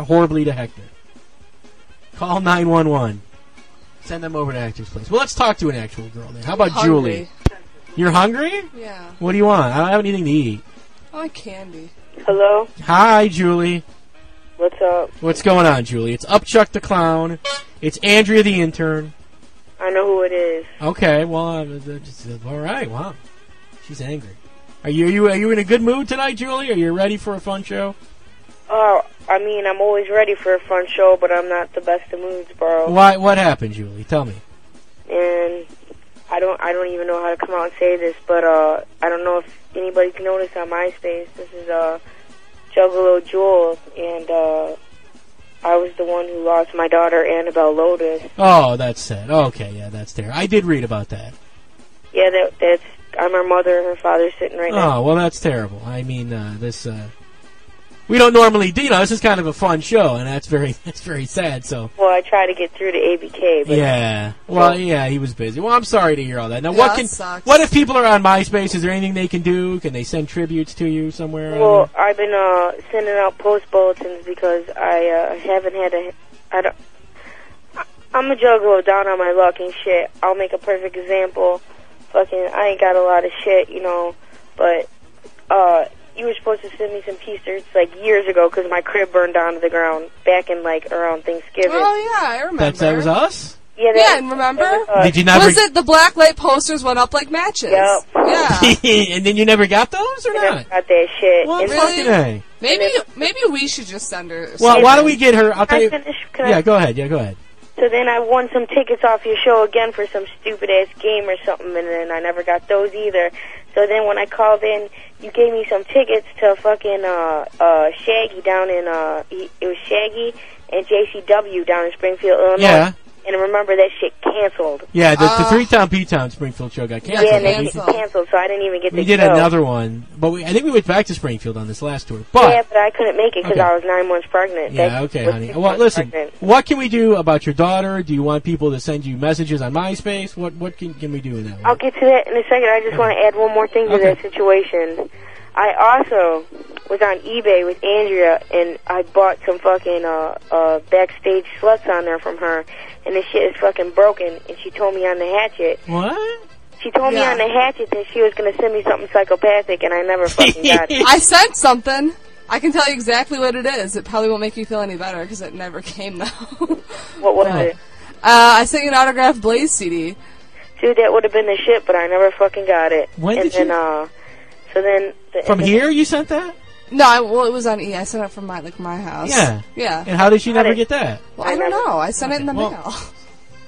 horribly to Hector. Call 911. Send them over to Hector's place. Well, let's talk to an actual girl then. How about Julie? You're hungry? Yeah. What do you want? I don't have anything to eat. I like candy. Hello? Hi, Julie. What's up? What's going on, Julie? It's Upchuck the Clown. It's Andrea the intern. I know who it is. Okay, well, all right, wow. She's angry. Are you in a good mood tonight, Julie? Are you ready for a fun show? I mean, I'm always ready for a fun show, but I'm not the best of moods, bro. What happened, Julie? Tell me. And I don't even know how to come out and say this, but I don't know if anybody's noticed on MySpace. This is Juggalo Julez, and I was the one who lost my daughter, Annabelle Lotus. Oh, that's sad. Okay, yeah, that's terrible. I did read about that. Yeah, that's. I'm her mother, and her father's sitting right now. Oh, well, that's terrible. I mean, we don't normally do. This is kind of a fun show, and that's very sad. So. Well, I try to get through to ABK, but yeah. Well, yeah, he was busy. Well, I'm sorry to hear all that. Now, Yeah, what if people are on MySpace? Is there anything they can do? Can they send tributes to you somewhere? Well, I've been sending out post bulletins because I haven't had I'm a juggalo down on my luck and shit. I'll make a perfect example. Fucking, I ain't got a lot of shit, but you were supposed to send me some T-shirts like years ago because my crib burned down to the ground back in like around Thanksgiving. Oh yeah, I remember. That was us? Yeah, remember? Did you never? Was it the black light posters went up like matches? Yep. Yeah. And then you never got those or not? Got that shit. Well, And fucking A. Maybe we should just send her. Well, why don't we get her? I'll tell you. Can Go ahead. Yeah, go ahead. So then I won some tickets off your show again for some stupid-ass game or something, and then I never got those either. So then when I called in, you gave me some tickets to fucking Shaggy down in, it was Shaggy and JCW down in Springfield, Illinois. Yeah. And I remember that shit canceled. Yeah, the 3-Town P-Town Springfield show got canceled. Yeah, and then it canceled, so I didn't even get to go. We did another one, but I think we went back to Springfield on this last tour. But, yeah, but I couldn't make it because I was 9 months pregnant. Yeah, okay, honey. Well, listen, what can we do about your daughter? Do you want people to send you messages on MySpace? What can we do in that way? I'll get to that in a second. I just want to add one more thing to that situation. I also was on eBay with Andrea, and I bought some fucking backstage sluts on there from her, and this shit is fucking broken, and she told me on the hatchet. What? She told me on the hatchet that she was going to send me something psychopathic, and I never fucking got it. I sent something. I can tell you exactly what it is. It probably won't make you feel any better, because it never came, though. What was it? I sent you an autographed Blaze CD. Dude, that would have been the shit, but I never fucking got it. When did you? So then... From here you sent that? No, it was on I sent it from my house. Yeah. Yeah. And how did she never get that? Well, I don't know. I sent it in the mail.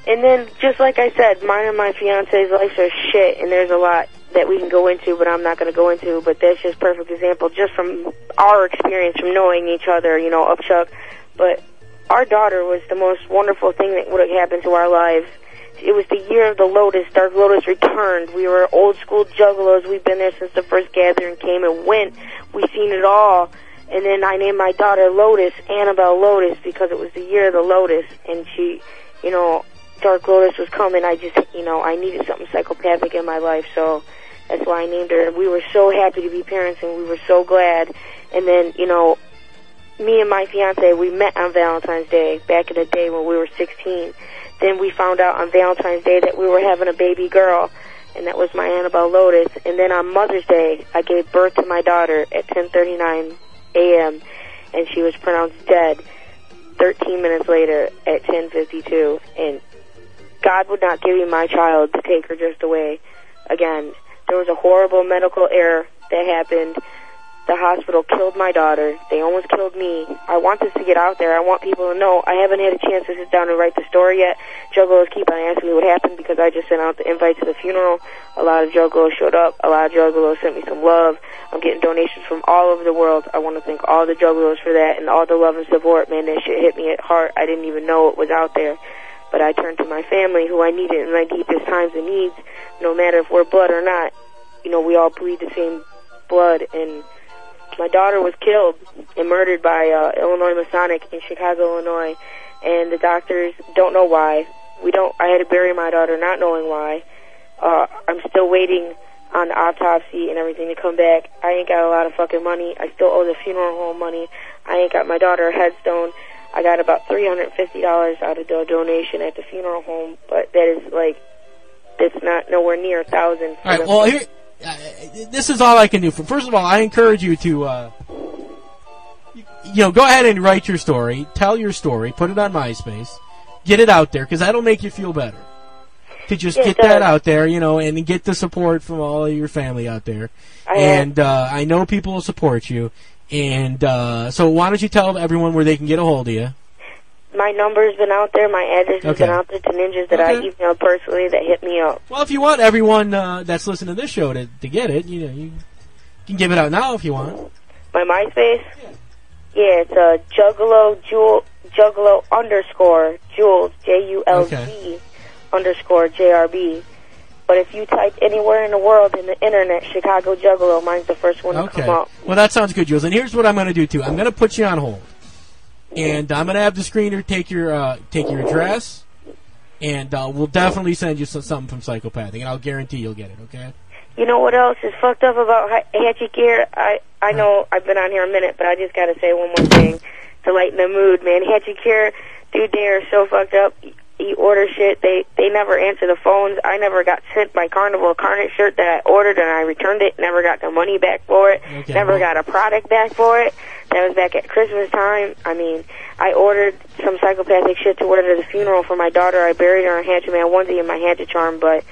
And then, just like I said, mine and my fiance's lives are shit, and there's a lot that we can go into, but I'm not going to go into. But that's just perfect example, just from our experience, from knowing each other, Upchuck. But our daughter was the most wonderful thing that would have happened to our lives. It was the year of the Lotus. Dark Lotus returned. We were old school juggalos. We've been there since the first gathering came and went. We've seen it all. And then I named my daughter Lotus, Annabelle Lotus, because it was the year of the Lotus. And she, Dark Lotus was coming. I just, I needed something psychopathic in my life. So that's why I named her. We were so happy to be parents, and we were so glad. And then, me and my fiance, we met on Valentine's Day back in the day when we were 16. Then we found out on Valentine's Day that we were having a baby girl, and that was my Annabelle Lotus. And then on Mother's Day, I gave birth to my daughter at 10:39 a.m., and she was pronounced dead 13 minutes later at 10:52. And God would not give me my child to take her just away again. There was a horrible medical error that happened. The hospital killed my daughter. They almost killed me. I want this to get out there. I want people to know. I haven't had a chance to sit down and write the story yet. Juggalos keep on asking me what happened because I just sent out the invite to the funeral. A lot of Juggalos showed up. A lot of Juggalos sent me some love. I'm getting donations from all over the world. I want to thank all the Juggalos for that and all the love and support. Man, that shit hit me at heart. I didn't even know it was out there. But I turned to my family, who I needed in my deepest times and needs. No matter if we're blood or not, we all bleed the same blood. And my daughter was killed and murdered by Illinois Masonic in Chicago, Illinois, and the doctors don't know why. I had to bury my daughter not knowing why. I'm still waiting on the autopsy and everything to come back. I ain't got a lot of fucking money. I still owe the funeral home money. I ain't got my daughter a headstone. I got about $350 out of the donation at the funeral home, but that is like, it's not nowhere near $1,000. All right, well, here, this is all I can do. First of all, I encourage you to, go ahead and write your story, tell your story, put it on MySpace, get it out there, because that'll make you feel better. To just get that out there, and get the support from all of your family out there. I know people will support you. And so why don't you tell everyone where they can get a hold of you? My number's been out there. My address has been out there to ninjas that I emailed personally that hit me up. Well, if you want everyone that's listening to this show to get it, you can give it out now if you want. My MySpace? Yeah, it's Juggalo _ Julez, JULZ _ JRB. But if you type anywhere in the world in the internet, Chicago Juggalo, mine's the first one to come up. Well, that sounds good, Jules. And here's what I'm going to do, too. I'm going to put you on hold. And I'm going to have the screener take your address, and we'll definitely send you something from Psychopathic, and I'll guarantee you'll get it, okay? You know what else is fucked up about Hatchet Gear? I know I've been on here a minute, but I just got to say one more thing to lighten the mood, man. Hatchet Gear, dude, they are so fucked up. You order shit, they never answer the phones. I never got sent my Carnival Carnage shirt that I ordered and I returned it, never got the money back for it, never got a product back for it. That was back at Christmas time. I mean, I ordered some Psychopathic shit to wear to the funeral for my daughter. I buried her in a Hatchet Man onesie in my Hatchet charm, but,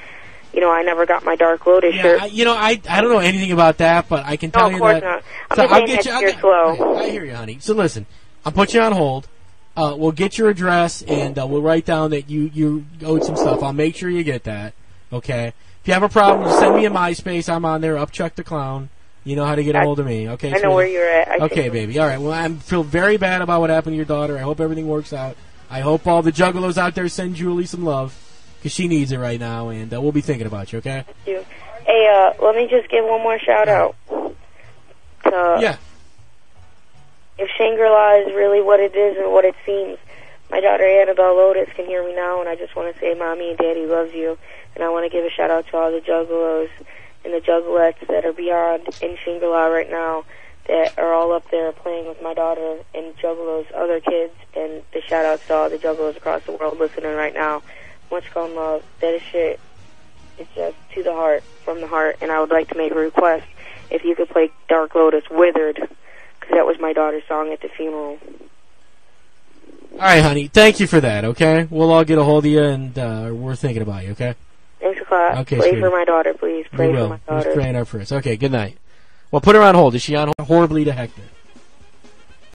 I never got my Dark Lotus shirt. I don't know anything about that, but I can tell you that. No, of course not. I'm just saying slow. I hear you, honey. So listen, I'll put you on hold. We'll get your address, and we'll write down that you owed some stuff. I'll make sure you get that, okay? If you have a problem, just send me a MySpace. I'm on there, Upchuck the Clown. You know how to get a hold of me, okay? I know where you're at. Okay, baby. All right, well, I feel very bad about what happened to your daughter. I hope everything works out. I hope all the juggalos out there send Julie some love, because she needs it right now, and we'll be thinking about you, okay? Thank you. Hey, let me just give one more shout-out. Yeah. If Shangri-La is really what it is and what it seems, my daughter Annabelle Lotus can hear me now, and I just want to say Mommy and Daddy loves you. And I want to give a shout-out to all the juggalos and the juggalettes that are beyond in Shangri-La right now that are all up there playing with my daughter and juggalos, other kids, and the shout-outs to all the juggalos across the world listening right now. Much gone love. That is shit. It's just to the heart, from the heart, and I would like to make a request if you could play Dark Lotus Withered, because that was my daughter's song at the funeral. All right, honey. Thank you for that, okay? We'll all get a hold of you, and we're thinking about you, okay? Thanks a lot. Okay, Pray sweetie. for my daughter, please. Pray for my daughter. Who's praying up for us? Okay, good night. Well, put her on hold. Is she on hold? Horribly to Hector?